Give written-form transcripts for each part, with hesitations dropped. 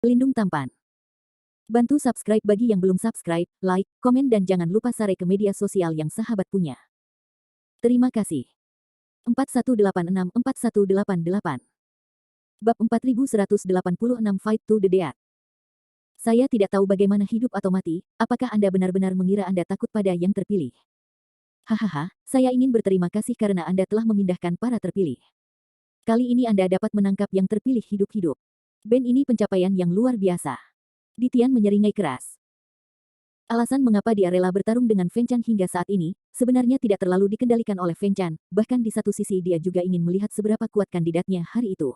Pelindung tampan. Bantu subscribe bagi yang belum subscribe, like, komen dan jangan lupa share ke media sosial yang sahabat punya. Terima kasih. 4186-4188 Bab 4186 Fight to the Death. Saya tidak tahu bagaimana hidup atau mati, apakah Anda benar-benar mengira Anda takut pada yang terpilih? Hahaha, saya ingin berterima kasih karena Anda telah memindahkan para terpilih. Kali ini Anda dapat menangkap yang terpilih hidup-hidup. Ben, ini pencapaian yang luar biasa. Ditian menyeringai keras. Alasan mengapa dia rela bertarung dengan Feng Chan hingga saat ini, sebenarnya tidak terlalu dikendalikan oleh Feng Chan, bahkan di satu sisi dia juga ingin melihat seberapa kuat kandidatnya hari itu.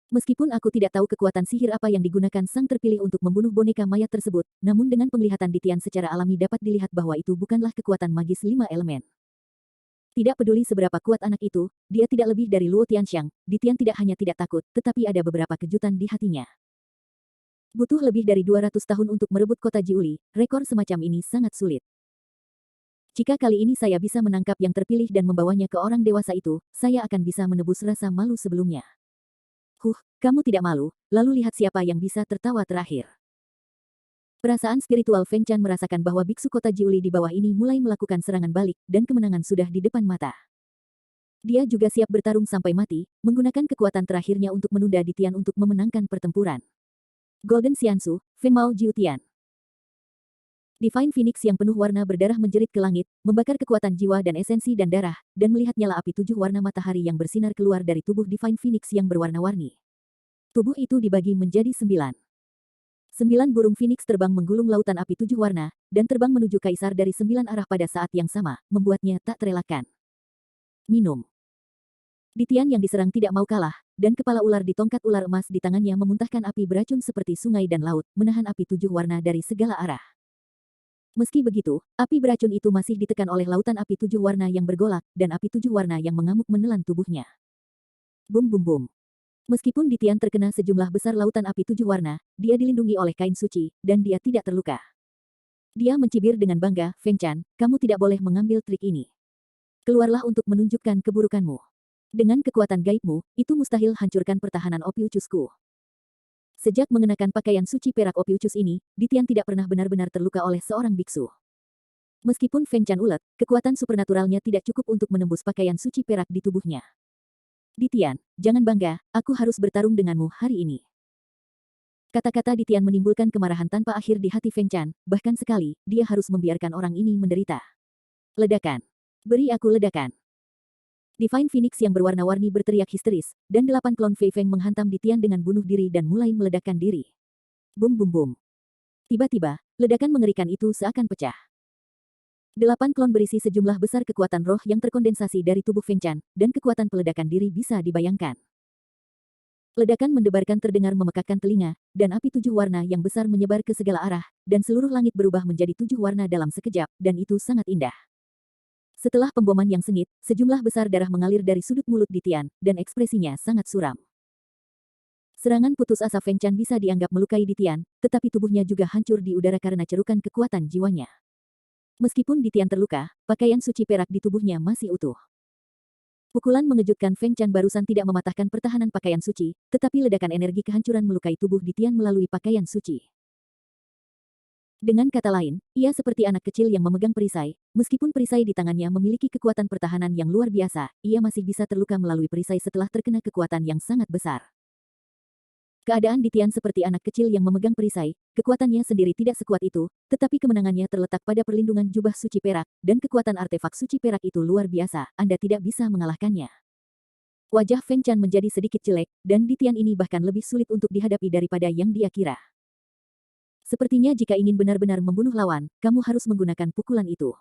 Meskipun aku tidak tahu kekuatan sihir apa yang digunakan sang terpilih untuk membunuh boneka mayat tersebut, namun dengan penglihatan Ditian secara alami dapat dilihat bahwa itu bukanlah kekuatan magis 5 elemen. Tidak peduli seberapa kuat anak itu, dia tidak lebih dari Luo Tianxiang, Ditian tidak hanya tidak takut, tetapi ada beberapa kejutan di hatinya. Butuh lebih dari 200 tahun untuk merebut kota Jiuli, rekor semacam ini sangat sulit. Jika kali ini saya bisa menangkap yang terpilih dan membawanya ke orang dewasa itu, saya akan bisa menebus rasa malu sebelumnya. Kamu tidak malu, lalu lihat siapa yang bisa tertawa terakhir. Perasaan spiritual Feng Chan merasakan bahwa biksu kota Jiuli di bawah ini mulai melakukan serangan balik, dan kemenangan sudah di depan mata. Dia juga siap bertarung sampai mati, menggunakan kekuatan terakhirnya untuk menunda Ditian untuk memenangkan pertempuran. Golden Xiansu, Feng Mao Jiutian. Divine Phoenix yang penuh warna berdarah menjerit ke langit, membakar kekuatan jiwa dan esensi dan darah, dan melihat nyala api 7 warna matahari yang bersinar keluar dari tubuh Divine Phoenix yang berwarna-warni. Tubuh itu dibagi menjadi 9. 9 burung Phoenix terbang menggulung lautan api 7 warna, dan terbang menuju kaisar dari 9 arah pada saat yang sama, membuatnya tak terelakkan. Minum. Ditian yang diserang tidak mau kalah, dan kepala ular di tongkat ular emas di tangannya memuntahkan api beracun seperti sungai dan laut, menahan api 7 warna dari segala arah. Meski begitu, api beracun itu masih ditekan oleh lautan api 7 warna yang bergolak, dan api 7 warna yang mengamuk menelan tubuhnya. Bum bum bum. Meskipun Ditian terkena sejumlah besar lautan api 7 warna, dia dilindungi oleh kain suci, dan dia tidak terluka. Dia mencibir dengan bangga, Feng Chan, kamu tidak boleh mengambil trik ini. Keluarlah untuk menunjukkan keburukanmu. Dengan kekuatan gaibmu, itu mustahil hancurkan pertahanan Opiucusku. Sejak mengenakan pakaian suci perak Opiucus ini, Ditian tidak pernah benar-benar terluka oleh seorang biksu. Meskipun Feng Chan ulet, kekuatan supernaturalnya tidak cukup untuk menembus pakaian suci perak di tubuhnya. Ditian, jangan bangga, aku harus bertarung denganmu hari ini. Kata-kata Ditian menimbulkan kemarahan tanpa akhir di hati Feng Chan, bahkan sekali, dia harus membiarkan orang ini menderita. Ledakan. Beri aku ledakan. Divine Phoenix yang berwarna-warni berteriak histeris, dan 8 klon Fei Feng menghantam Ditian dengan bunuh diri dan mulai meledakkan diri. Bum bum bum. Tiba-tiba, ledakan mengerikan itu seakan pecah. 8 klon berisi sejumlah besar kekuatan roh yang terkondensasi dari tubuh Feng Chan, dan kekuatan peledakan diri bisa dibayangkan. Ledakan mendebarkan terdengar memekakkan telinga, dan api 7 warna yang besar menyebar ke segala arah, dan seluruh langit berubah menjadi 7 warna dalam sekejap, dan itu sangat indah. Setelah pemboman yang sengit, sejumlah besar darah mengalir dari sudut mulut Ditian, dan ekspresinya sangat suram. Serangan putus asa Feng Chan bisa dianggap melukai Ditian, tetapi tubuhnya juga hancur di udara karena cerukan kekuatan jiwanya. Meskipun Ditian terluka, pakaian suci perak di tubuhnya masih utuh. Pukulan mengejutkan Feng Chan barusan tidak mematahkan pertahanan pakaian suci, tetapi ledakan energi kehancuran melukai tubuh Ditian melalui pakaian suci. Dengan kata lain, ia seperti anak kecil yang memegang perisai, meskipun perisai di tangannya memiliki kekuatan pertahanan yang luar biasa, ia masih bisa terluka melalui perisai setelah terkena kekuatan yang sangat besar. Keadaan Ditian seperti anak kecil yang memegang perisai, kekuatannya sendiri tidak sekuat itu, tetapi kemenangannya terletak pada perlindungan jubah suci perak, dan kekuatan artefak suci perak itu luar biasa, Anda tidak bisa mengalahkannya. Wajah Feng Chan menjadi sedikit jelek, dan Ditian ini bahkan lebih sulit untuk dihadapi daripada yang dia kira. Sepertinya jika ingin benar-benar membunuh lawan, kamu harus menggunakan pukulan itu.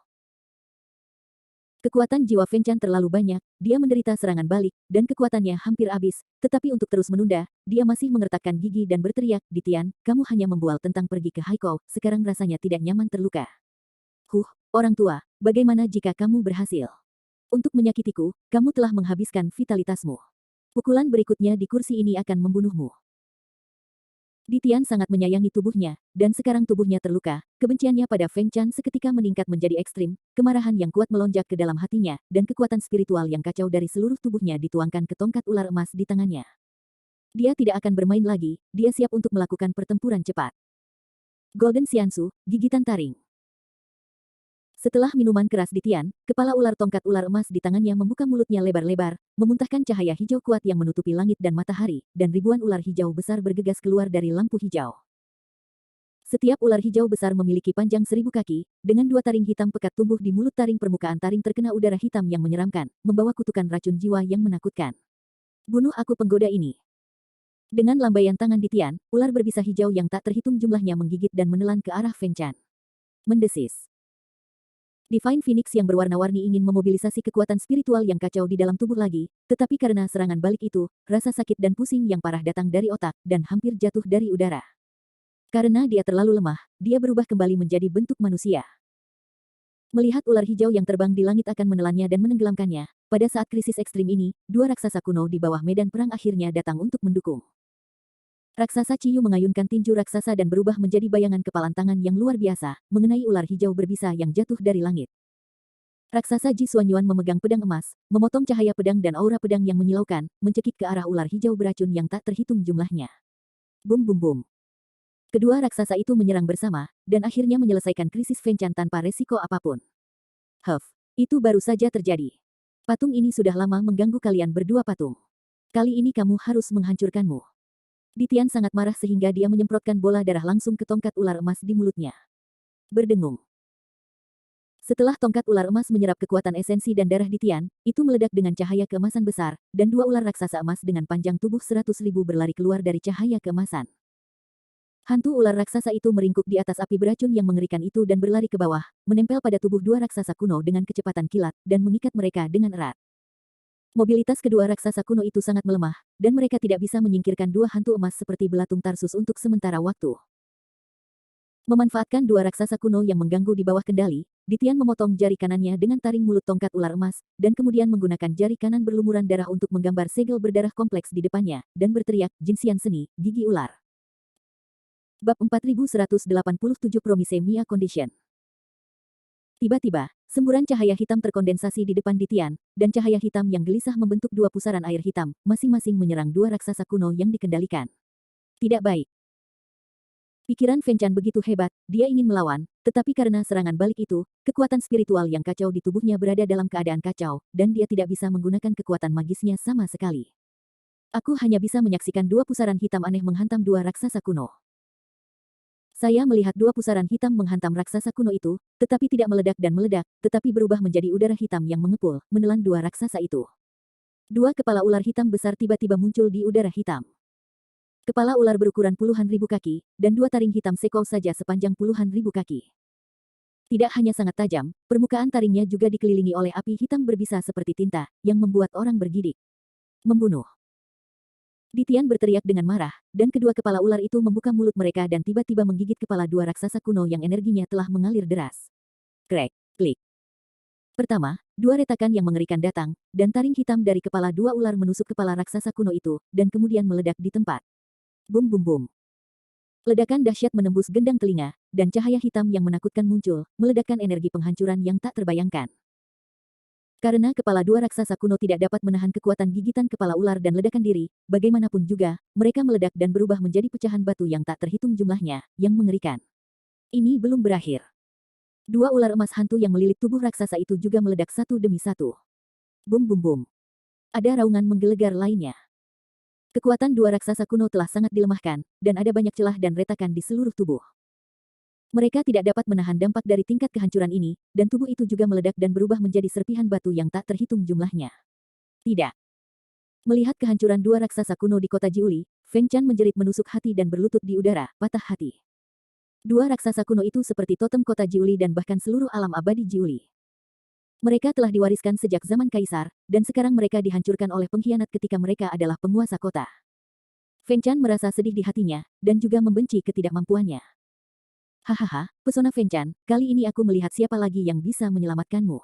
Kekuatan jiwa Feng Chan terlalu banyak, dia menderita serangan balik, dan kekuatannya hampir habis, tetapi untuk terus menunda, dia masih mengertakkan gigi dan berteriak, Ditian, kamu hanya membual tentang pergi ke Haikou, sekarang rasanya tidak nyaman terluka. Orang tua, bagaimana jika kamu berhasil? Untuk menyakitiku, kamu telah menghabiskan vitalitasmu. Pukulan berikutnya di kursi ini akan membunuhmu. Ditian sangat menyayangi tubuhnya, dan sekarang tubuhnya terluka, kebenciannya pada Feng Chan seketika meningkat menjadi ekstrim, kemarahan yang kuat melonjak ke dalam hatinya, dan kekuatan spiritual yang kacau dari seluruh tubuhnya dituangkan ke tongkat ular emas di tangannya. Dia tidak akan bermain lagi, dia siap untuk melakukan pertempuran cepat. Golden Xiansu, gigitan taring. Setelah minuman keras di Tian, kepala ular tongkat ular emas di tangannya membuka mulutnya lebar-lebar, memuntahkan cahaya hijau kuat yang menutupi langit dan matahari, dan ribuan ular hijau besar bergegas keluar dari lampu hijau. Setiap ular hijau besar memiliki panjang 1000 kaki, dengan 2 taring hitam pekat tumbuh di mulut taring. Permukaan taring terkena udara hitam yang menyeramkan, membawa kutukan racun jiwa yang menakutkan. Bunuh aku penggoda ini. Dengan lambaian tangan di Tian, ular berbisa hijau yang tak terhitung jumlahnya menggigit dan menelan ke arah Feng Chan. Mendesis. Divine Phoenix yang berwarna-warni ingin memobilisasi kekuatan spiritual yang kacau di dalam tubuh lagi, tetapi karena serangan balik itu, rasa sakit dan pusing yang parah datang dari otak, dan hampir jatuh dari udara. Karena dia terlalu lemah, dia berubah kembali menjadi bentuk manusia. Melihat ular hijau yang terbang di langit akan menelannya dan menenggelamkannya, pada saat krisis ekstrim ini, 2 raksasa kuno di bawah medan perang akhirnya datang untuk mendukung. Raksasa Ciyu mengayunkan tinju raksasa dan berubah menjadi bayangan kepalan tangan yang luar biasa, mengenai ular hijau berbisa yang jatuh dari langit. Raksasa Ji Xuanyuan memegang pedang emas, memotong cahaya pedang dan aura pedang yang menyilaukan, mencekik ke arah ular hijau beracun yang tak terhitung jumlahnya. Bum bum bum. Kedua raksasa itu menyerang bersama, dan akhirnya menyelesaikan krisis Feng Chan tanpa resiko apapun. Itu baru saja terjadi. Patung ini sudah lama mengganggu kalian berdua patung. Kali ini kamu harus menghancurkanmu. Tian sangat marah sehingga dia menyemprotkan bola darah langsung ke tongkat ular emas di mulutnya. Berdengung. Setelah tongkat ular emas menyerap kekuatan esensi dan darah Tian, itu meledak dengan cahaya keemasan besar, dan 2 ular raksasa emas dengan panjang tubuh 100.000 berlari keluar dari cahaya keemasan. Hantu ular raksasa itu meringkuk di atas api beracun yang mengerikan itu dan berlari ke bawah, menempel pada tubuh 2 raksasa kuno dengan kecepatan kilat, dan mengikat mereka dengan erat. Mobilitas kedua raksasa kuno itu sangat melemah, dan mereka tidak bisa menyingkirkan 2 hantu emas seperti belatung Tarsus untuk sementara waktu. Memanfaatkan 2 raksasa kuno yang mengganggu di bawah kendali, Tian memotong jari kanannya dengan taring mulut tongkat ular emas, dan kemudian menggunakan jari kanan berlumuran darah untuk menggambar segel berdarah kompleks di depannya, dan berteriak, Jinxian Seni, Gigi Ular. Bab 4187 Promise Mia Condition. Tiba-tiba, semburan cahaya hitam terkondensasi di depan Tian, dan cahaya hitam yang gelisah membentuk 2 pusaran air hitam, masing-masing menyerang 2 raksasa kuno yang dikendalikan. Tidak baik. Pikiran Feng Chan begitu hebat, dia ingin melawan, tetapi karena serangan balik itu, kekuatan spiritual yang kacau di tubuhnya berada dalam keadaan kacau, dan dia tidak bisa menggunakan kekuatan magisnya sama sekali. Aku hanya bisa menyaksikan 2 pusaran hitam aneh menghantam 2 raksasa kuno. Saya melihat 2 pusaran hitam menghantam raksasa kuno itu, tetapi tidak meledak, tetapi berubah menjadi udara hitam yang mengepul, menelan 2 raksasa itu. 2 kepala ular hitam besar tiba-tiba muncul di udara hitam. Kepala ular berukuran puluhan ribu kaki, dan 2 taring hitam sekol saja sepanjang puluhan ribu kaki. Tidak hanya sangat tajam, permukaan taringnya juga dikelilingi oleh api hitam berbisa seperti tinta, yang membuat orang bergidik. Membunuh. Tian berteriak dengan marah, dan kedua kepala ular itu membuka mulut mereka dan tiba-tiba menggigit kepala 2 raksasa kuno yang energinya telah mengalir deras. Krek, klik. Pertama, 2 retakan yang mengerikan datang, dan taring hitam dari kepala 2 ular menusuk kepala raksasa kuno itu, dan kemudian meledak di tempat. Bum bum bum. Ledakan dahsyat menembus gendang telinga, dan cahaya hitam yang menakutkan muncul, meledakkan energi penghancuran yang tak terbayangkan. Karena kepala 2 raksasa kuno tidak dapat menahan kekuatan gigitan kepala ular dan ledakan diri, bagaimanapun juga, mereka meledak dan berubah menjadi pecahan batu yang tak terhitung jumlahnya, yang mengerikan. Ini belum berakhir. 2 ular emas hantu yang melilit tubuh raksasa itu juga meledak satu demi satu. Bum bum bum. Ada raungan menggelegar lainnya. Kekuatan 2 raksasa kuno telah sangat dilemahkan, dan ada banyak celah dan retakan di seluruh tubuh. Mereka tidak dapat menahan dampak dari tingkat kehancuran ini, dan tubuh itu juga meledak dan berubah menjadi serpihan batu yang tak terhitung jumlahnya. Tidak. Melihat kehancuran 2 raksasa kuno di kota Jiuli, Feng Chan menjerit menusuk hati dan berlutut di udara, patah hati. 2 raksasa kuno itu seperti totem kota Jiuli dan bahkan seluruh alam abadi Jiuli. Mereka telah diwariskan sejak zaman kaisar, dan sekarang mereka dihancurkan oleh pengkhianat ketika mereka adalah penguasa kota. Feng Chan merasa sedih di hatinya, dan juga membenci ketidakmampuannya. Hahaha, pesona Feng Chan, kali ini aku melihat siapa lagi yang bisa menyelamatkanmu.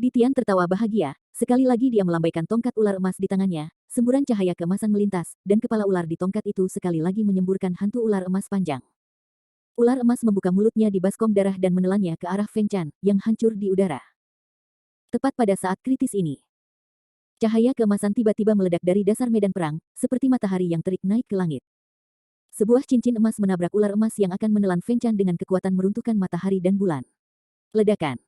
Tian tertawa bahagia, sekali lagi dia melambaikan tongkat ular emas di tangannya, semburan cahaya keemasan melintas, dan kepala ular di tongkat itu sekali lagi menyemburkan hantu ular emas panjang. Ular emas membuka mulutnya di baskom darah dan menelannya ke arah Feng Chan, yang hancur di udara. Tepat pada saat kritis ini, Cahaya keemasan tiba-tiba meledak dari dasar medan perang, seperti matahari yang terik naik ke langit. Sebuah cincin emas menabrak ular emas yang akan menelan Feng Chan dengan kekuatan meruntuhkan matahari dan bulan. Ledakan.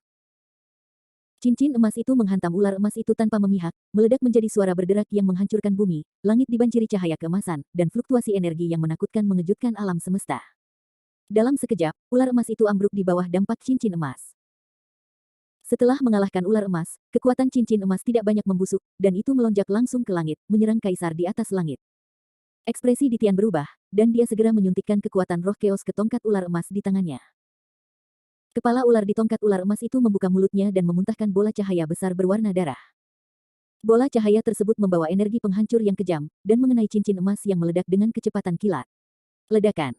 Cincin emas itu menghantam ular emas itu tanpa memihak, meledak menjadi suara berderak yang menghancurkan bumi, langit dibanjiri cahaya keemasan, dan fluktuasi energi yang menakutkan mengejutkan alam semesta. Dalam sekejap, ular emas itu ambruk di bawah dampak cincin emas. Setelah mengalahkan ular emas, kekuatan cincin emas tidak banyak membusuk, dan itu melonjak langsung ke langit, menyerang kaisar di atas langit. Ekspresi Di Tian berubah, dan dia segera menyuntikkan kekuatan roh keos ke tongkat ular emas di tangannya. Kepala ular di tongkat ular emas itu membuka mulutnya dan memuntahkan bola cahaya besar berwarna darah. Bola cahaya tersebut membawa energi penghancur yang kejam, dan mengenai cincin emas yang meledak dengan kecepatan kilat. Ledakan.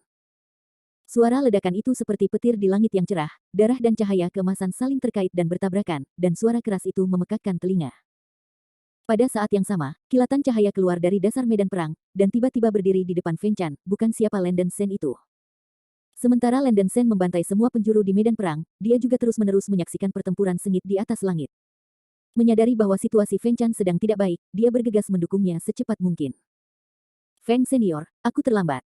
Suara ledakan itu seperti petir di langit yang cerah, darah dan cahaya keemasan saling terkait dan bertabrakan, dan suara keras itu memekakkan telinga. Pada saat yang sama, kilatan cahaya keluar dari dasar medan perang, dan tiba-tiba berdiri di depan Feng Chan, bukan siapa Landen Sen itu. Sementara Landen Sen membantai semua penjuru di medan perang, dia juga terus-menerus menyaksikan pertempuran sengit di atas langit. Menyadari bahwa situasi Feng Chan sedang tidak baik, dia bergegas mendukungnya secepat mungkin. Feng Senior, aku terlambat.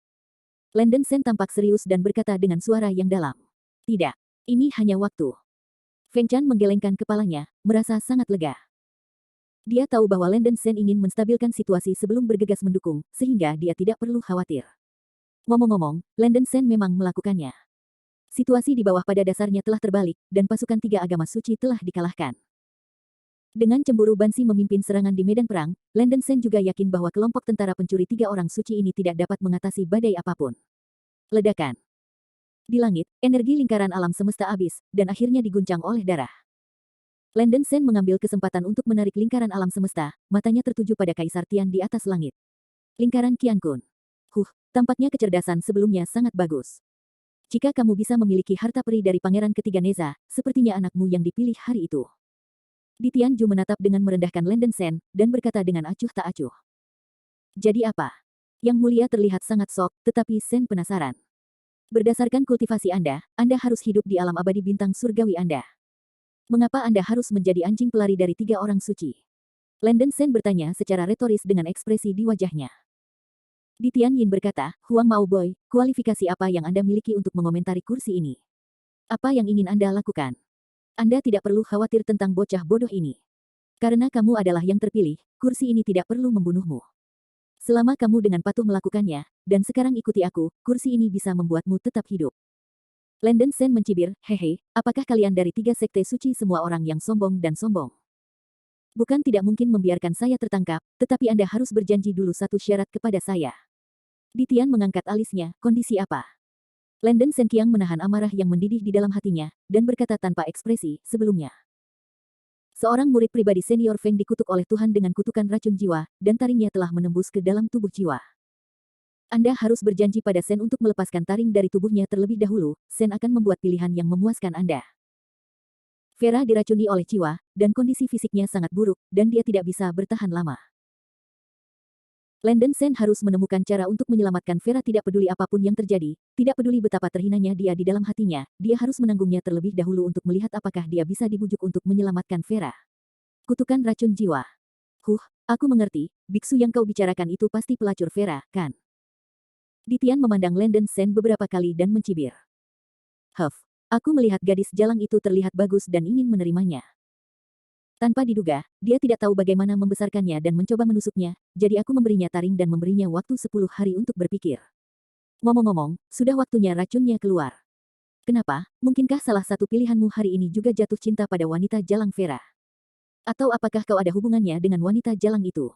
Landen Sen tampak serius dan berkata dengan suara yang dalam. Tidak, ini hanya waktu. Feng Chan menggelengkan kepalanya, merasa sangat lega. Dia tahu bahwa Landen Sen ingin menstabilkan situasi sebelum bergegas mendukung, sehingga dia tidak perlu khawatir. Ngomong-ngomong, Landen Sen memang melakukannya. Situasi di bawah pada dasarnya telah terbalik, dan pasukan tiga agama suci telah dikalahkan. Dengan cemburu Bansi memimpin serangan di medan perang, Landen Sen juga yakin bahwa kelompok tentara pencuri tiga orang suci ini tidak dapat mengatasi badai apapun. Ledakan. Di langit, energi lingkaran alam semesta habis, dan akhirnya diguncang oleh darah. Landen Sen mengambil kesempatan untuk menarik lingkaran alam semesta, matanya tertuju pada Kaisar Tian di atas langit. Lingkaran Qian Kun. Tampaknya kecerdasan sebelumnya sangat bagus. Jika kamu bisa memiliki harta peri dari Pangeran Ketiga Neza, sepertinya anakmu yang dipilih hari itu. Di Tianju menatap dengan merendahkan Landen Sen, dan berkata dengan acuh tak acuh. Jadi apa? Yang mulia terlihat sangat sok, tetapi Sen penasaran. Berdasarkan kultivasi Anda harus hidup di alam abadi bintang surgawi Anda. Mengapa Anda harus menjadi anjing pelari dari tiga orang suci? Landen Sen bertanya secara retoris dengan ekspresi di wajahnya. Di Tian Yin berkata, Huang Maoboy, kualifikasi apa yang Anda miliki untuk mengomentari kursi ini? Apa yang ingin Anda lakukan? Anda tidak perlu khawatir tentang bocah bodoh ini. Karena kamu adalah yang terpilih, kursi ini tidak perlu membunuhmu. Selama kamu dengan patuh melakukannya, dan sekarang ikuti aku, kursi ini bisa membuatmu tetap hidup. Landen Sen mencibir, hehe, apakah kalian dari tiga sekte suci semua orang yang sombong dan sombong? Bukan tidak mungkin membiarkan saya tertangkap, tetapi Anda harus berjanji dulu satu syarat kepada saya. Di Tian mengangkat alisnya, kondisi apa? Landen Sen Qiang menahan amarah yang mendidih di dalam hatinya, dan berkata tanpa ekspresi, sebelumnya. Seorang murid pribadi senior Feng dikutuk oleh Tuhan dengan kutukan racun jiwa, dan taringnya telah menembus ke dalam tubuh jiwa. Anda harus berjanji pada Sen untuk melepaskan taring dari tubuhnya terlebih dahulu, Sen akan membuat pilihan yang memuaskan Anda. Vera diracuni oleh jiwa, dan kondisi fisiknya sangat buruk, dan dia tidak bisa bertahan lama. Landen Sen harus menemukan cara untuk menyelamatkan Vera tidak peduli apapun yang terjadi, tidak peduli betapa terhinanya dia di dalam hatinya, dia harus menanggungnya terlebih dahulu untuk melihat apakah dia bisa dibujuk untuk menyelamatkan Vera. Kutukan racun jiwa. Aku mengerti, biksu yang kau bicarakan itu pasti pelacur Vera, kan? Di Tian memandang Landen Sen beberapa kali dan mencibir. Aku melihat gadis jalang itu terlihat bagus dan ingin menerimanya. Tanpa diduga, dia tidak tahu bagaimana membesarkannya dan mencoba menusuknya, jadi aku memberinya taring dan memberinya waktu 10 hari untuk berpikir. Ngomong-ngomong, sudah waktunya racunnya keluar. Kenapa? Mungkinkah salah satu pilihanmu hari ini juga jatuh cinta pada wanita jalang Vera? Atau apakah kau ada hubungannya dengan wanita jalang itu?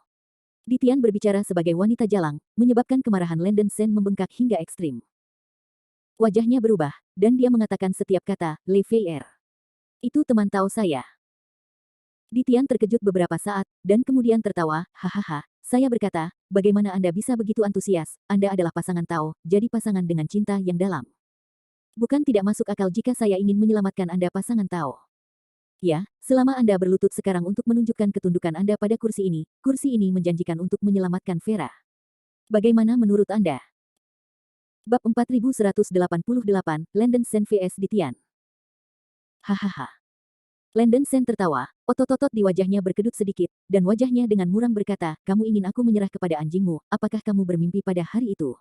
Di Tian berbicara sebagai wanita jalang, menyebabkan kemarahan Landen Sen membengkak hingga ekstrim. Wajahnya berubah, dan dia mengatakan setiap kata, Le Fei. Itu teman tahu saya. Di Tian terkejut beberapa saat, dan kemudian tertawa, hahaha, saya berkata, bagaimana Anda bisa begitu antusias, Anda adalah pasangan Tao, jadi pasangan dengan cinta yang dalam. Bukan tidak masuk akal jika saya ingin menyelamatkan Anda pasangan Tao. Ya, selama Anda berlutut sekarang untuk menunjukkan ketundukan Anda pada kursi ini menjanjikan untuk menyelamatkan Vera. Bagaimana menurut Anda? Bab 4188, Landen Sen vs Di Tian. Hahaha. Lenden Sen tertawa, otot-otot di wajahnya berkedut sedikit, dan wajahnya dengan muram berkata, kamu ingin aku menyerah kepada anjingmu, apakah kamu bermimpi pada hari itu?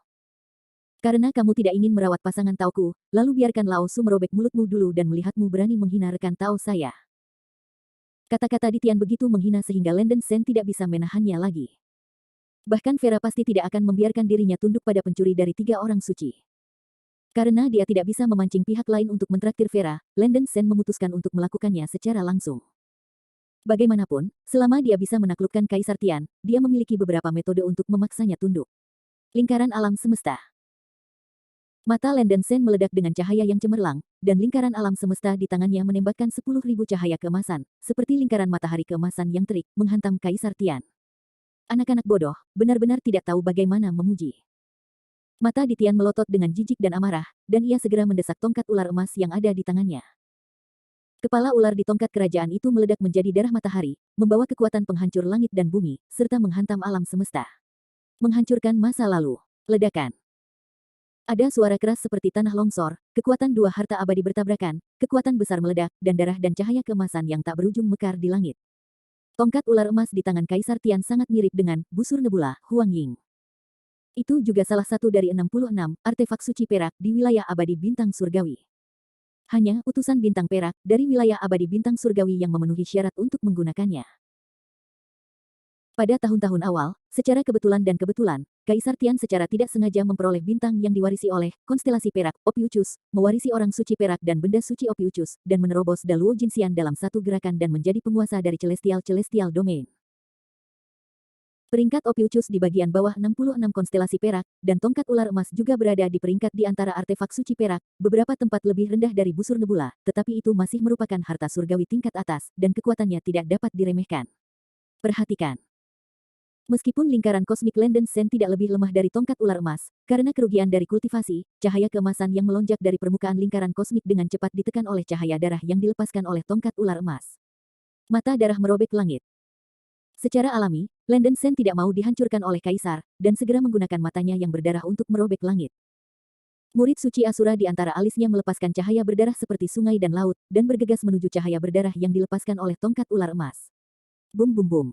Karena kamu tidak ingin merawat pasangan Taoku, lalu biarkan Lao Su merobek mulutmu dulu dan melihatmu berani menghina rekan Tao saya. Kata-kata Ditian begitu menghina sehingga Lenden Sen tidak bisa menahannya lagi. Bahkan Vera pasti tidak akan membiarkan dirinya tunduk pada pencuri dari 3 orang suci. Karena dia tidak bisa memancing pihak lain untuk mentraktir Vera, Lenden Sen memutuskan untuk melakukannya secara langsung. Bagaimanapun, selama dia bisa menaklukkan Kaisar Tian, dia memiliki beberapa metode untuk memaksanya tunduk. Lingkaran alam semesta. Mata Lenden Sen meledak dengan cahaya yang cemerlang, dan lingkaran alam semesta di tangannya menembakkan 10.000 cahaya keemasan, seperti lingkaran matahari keemasan yang terik, menghantam Kaisar Tian. Anak-anak bodoh, benar-benar tidak tahu bagaimana memuji. Mata Ditian melotot dengan jijik dan amarah, dan ia segera mendesak tongkat ular emas yang ada di tangannya. Kepala ular di tongkat kerajaan itu meledak menjadi darah matahari, membawa kekuatan penghancur langit dan bumi, serta menghantam alam semesta. Menghancurkan masa lalu. Ledakan. Ada suara keras seperti tanah longsor, kekuatan dua harta abadi bertabrakan, kekuatan besar meledak, dan darah dan cahaya keemasan yang tak berujung mekar di langit. Tongkat ular emas di tangan Kaisar Tian sangat mirip dengan busur nebula, Huang Ying. Itu juga salah satu dari 66 artefak suci perak di wilayah abadi bintang surgawi. Hanya utusan bintang perak dari wilayah abadi bintang surgawi yang memenuhi syarat untuk menggunakannya. Pada tahun-tahun awal, secara kebetulan, Kaisar Tian secara tidak sengaja memperoleh bintang yang diwarisi oleh konstelasi perak, Ophiuchus, mewarisi orang suci perak dan benda suci Ophiuchus, dan menerobos Daluo Jinxian dalam satu gerakan dan menjadi penguasa dari Celestial Domain. Peringkat Ophiuchus di bagian bawah 66 konstelasi perak, dan tongkat ular emas juga berada di peringkat di antara artefak suci perak, beberapa tempat lebih rendah dari busur nebula, tetapi itu masih merupakan harta surgawi tingkat atas, dan kekuatannya tidak dapat diremehkan. Perhatikan. Meskipun lingkaran kosmik Lenden Sen tidak lebih lemah dari tongkat ular emas, karena kerugian dari kultivasi, cahaya keemasan yang melonjak dari permukaan lingkaran kosmik dengan cepat ditekan oleh cahaya darah yang dilepaskan oleh tongkat ular emas. Mata darah merobek langit. Secara alami, Lenden Sen tidak mau dihancurkan oleh Kaisar, dan segera menggunakan matanya yang berdarah untuk merobek langit. Murid suci Asura di antara alisnya melepaskan cahaya berdarah seperti sungai dan laut, dan bergegas menuju cahaya berdarah yang dilepaskan oleh tongkat ular emas. Bum bum bum.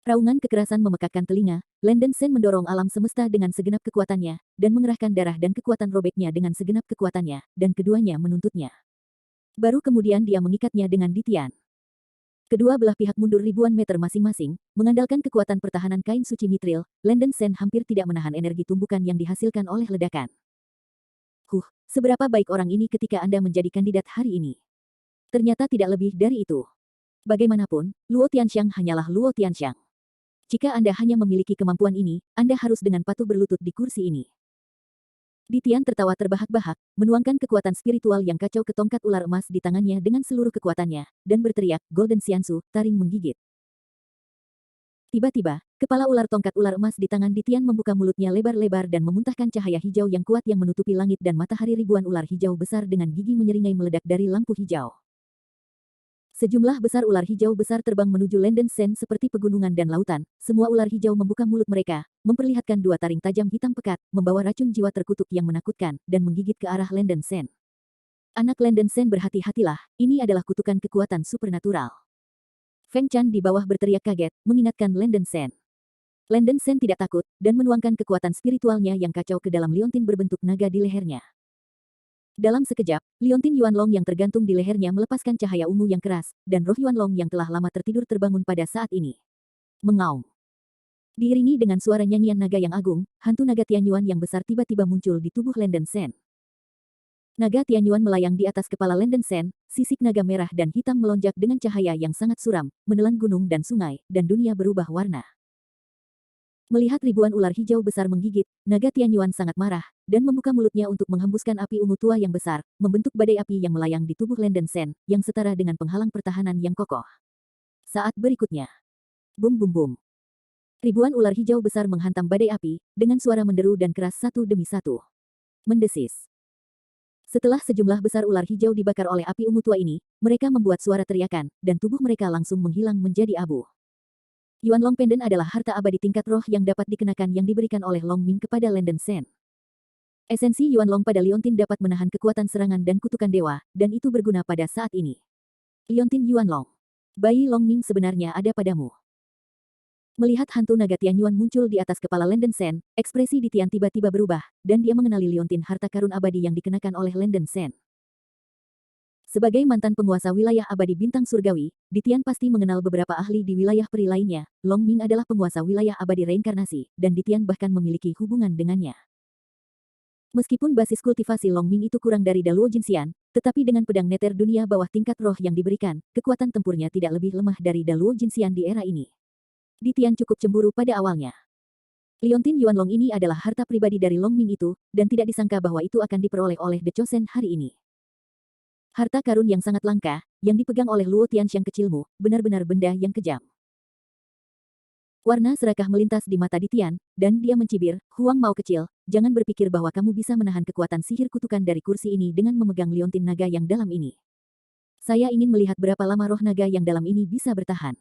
Raungan kekerasan memekakkan telinga, Lenden Sen mendorong alam semesta dengan segenap kekuatannya, dan mengerahkan darah dan kekuatan robeknya dengan segenap kekuatannya, dan keduanya menuntutnya. Baru kemudian dia mengikatnya dengan Ditian. Kedua belah pihak mundur ribuan meter masing-masing, mengandalkan kekuatan pertahanan kain suci mitril, Lenden Sen hampir tidak menahan energi tumbukan yang dihasilkan oleh ledakan. Seberapa baik orang ini ketika Anda menjadi kandidat hari ini? Ternyata tidak lebih dari itu. Bagaimanapun, Luo Tianxiang hanyalah Luo Tianxiang. Jika Anda hanya memiliki kemampuan ini, Anda harus dengan patuh berlutut di kursi ini. Ditian tertawa terbahak-bahak, menuangkan kekuatan spiritual yang kacau ke tongkat ular emas di tangannya dengan seluruh kekuatannya, dan berteriak, Golden Xiansu, taring menggigit. Tiba-tiba, kepala ular tongkat ular emas di tangan Ditian membuka mulutnya lebar-lebar dan memuntahkan cahaya hijau yang kuat yang menutupi langit dan matahari. Ribuan ular hijau besar dengan gigi menyeringai meledak dari lampu hijau. Sejumlah besar ular hijau besar terbang menuju Lenden Sen seperti pegunungan dan lautan. Semua ular hijau membuka mulut mereka, memperlihatkan dua taring tajam hitam pekat, membawa racun jiwa terkutuk yang menakutkan, dan menggigit ke arah Lenden Sen. Anak Lenden Sen berhati-hatilah, ini adalah kutukan kekuatan supernatural. Feng Chan di bawah berteriak kaget, mengingatkan Lenden Sen. Lenden Sen tidak takut, dan menuangkan kekuatan spiritualnya yang kacau ke dalam liontin berbentuk naga di lehernya. Dalam sekejap, liontin Yuanlong yang tergantung di lehernya melepaskan cahaya ungu yang keras, dan roh Yuanlong yang telah lama tertidur terbangun pada saat ini. Mengaum. Diiringi dengan suara nyanyian naga yang agung, hantu naga Tianyuan yang besar tiba-tiba muncul di tubuh Lenden Sen. Naga Tianyuan melayang di atas kepala Lenden Sen, sisik naga merah dan hitam melonjak dengan cahaya yang sangat suram, menelan gunung dan sungai, dan dunia berubah warna. Melihat ribuan ular hijau besar menggigit, naga Tianyuan sangat marah, dan membuka mulutnya untuk menghembuskan api ungu tua yang besar, membentuk badai api yang melayang di tubuh Lenden Sen, yang setara dengan penghalang pertahanan yang kokoh. Saat berikutnya. Bum bum bum. Ribuan ular hijau besar menghantam badai api, dengan suara menderu dan keras satu demi satu. Mendesis. Setelah sejumlah besar ular hijau dibakar oleh api ungu tua ini, mereka membuat suara teriakan, dan tubuh mereka langsung menghilang menjadi abu. Yuanlong Pendant adalah harta abadi tingkat roh yang dapat dikenakan yang diberikan oleh Long Ming kepada Lenden Sen. Esensi Yuanlong pada liontin dapat menahan kekuatan serangan dan kutukan dewa, dan itu berguna pada saat ini. Liontin Yuanlong. Bayi Longming sebenarnya ada padamu. Melihat hantu naga Tianyuan muncul di atas kepala Lenden Sen, ekspresi di Tian tiba-tiba berubah, dan dia mengenali liontin harta karun abadi yang dikenakan oleh Lenden Sen. Sebagai mantan penguasa wilayah abadi bintang surgawi, Ditian pasti mengenal beberapa ahli di wilayah peri lainnya. Longming adalah penguasa wilayah abadi reinkarnasi, dan Ditian bahkan memiliki hubungan dengannya. Meskipun basis kultivasi Longming itu kurang dari Daluo Jinxian, tetapi dengan pedang neter dunia bawah tingkat roh yang diberikan, kekuatan tempurnya tidak lebih lemah dari Daluo Jinxian di era ini. Ditian cukup cemburu pada awalnya. Liontin Yuanlong ini adalah harta pribadi dari Longming itu, dan tidak disangka bahwa itu akan diperoleh oleh The Chosen hari ini. Harta karun yang sangat langka, yang dipegang oleh Luo Tianxiang kecilmu, benar-benar benda yang kejam. Warna serakah melintas di mata Ditian, dan dia mencibir, Huang Mao kecil, jangan berpikir bahwa kamu bisa menahan kekuatan sihir kutukan dari kursi ini dengan memegang liontin naga yang dalam ini. Saya ingin melihat berapa lama roh naga yang dalam ini bisa bertahan.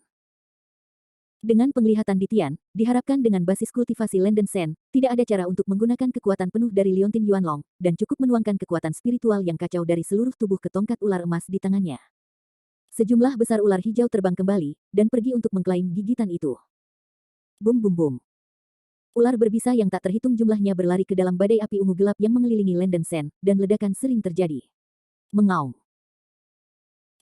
Dengan penglihatan Ditian, diharapkan dengan basis kultivasi Lenden Sen, tidak ada cara untuk menggunakan kekuatan penuh dari liontin Yuanlong, dan cukup menuangkan kekuatan spiritual yang kacau dari seluruh tubuh ke tongkat ular emas di tangannya. Sejumlah besar ular hijau terbang kembali, dan pergi untuk mengklaim gigitan itu. Bum bum bum. Ular berbisa yang tak terhitung jumlahnya berlari ke dalam badai api ungu gelap yang mengelilingi Lenden Sen, dan ledakan sering terjadi. Mengaum.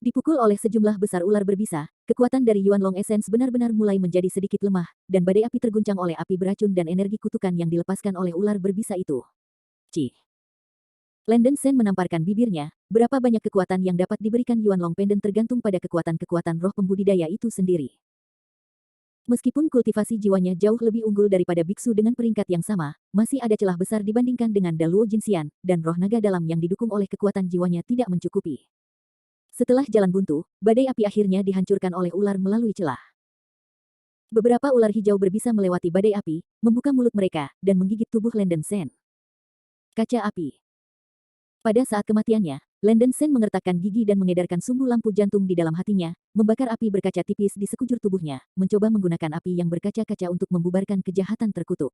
Dipukul oleh sejumlah besar ular berbisa, kekuatan dari Yuanlong Essence benar-benar mulai menjadi sedikit lemah, dan badai api terguncang oleh api beracun dan energi kutukan yang dilepaskan oleh ular berbisa itu. Cih. Lenden Sen menamparkan bibirnya, berapa banyak kekuatan yang dapat diberikan Yuanlong Pendant tergantung pada kekuatan-kekuatan roh pembudidaya itu sendiri. Meskipun kultivasi jiwanya jauh lebih unggul daripada biksu dengan peringkat yang sama, masih ada celah besar dibandingkan dengan Daluo Jinxian, dan roh naga dalam yang didukung oleh kekuatan jiwanya tidak mencukupi. Setelah jalan buntu, badai api akhirnya dihancurkan oleh ular melalui celah. Beberapa ular hijau berbisa melewati badai api, membuka mulut mereka, dan menggigit tubuh Lenden Sen. Kaca api. Pada saat kematiannya, Lenden Sen mengertakkan gigi dan mengedarkan sumbu lampu jantung di dalam hatinya, membakar api berkaca tipis di sekujur tubuhnya, mencoba menggunakan api yang berkaca-kaca untuk membubarkan kejahatan terkutuk.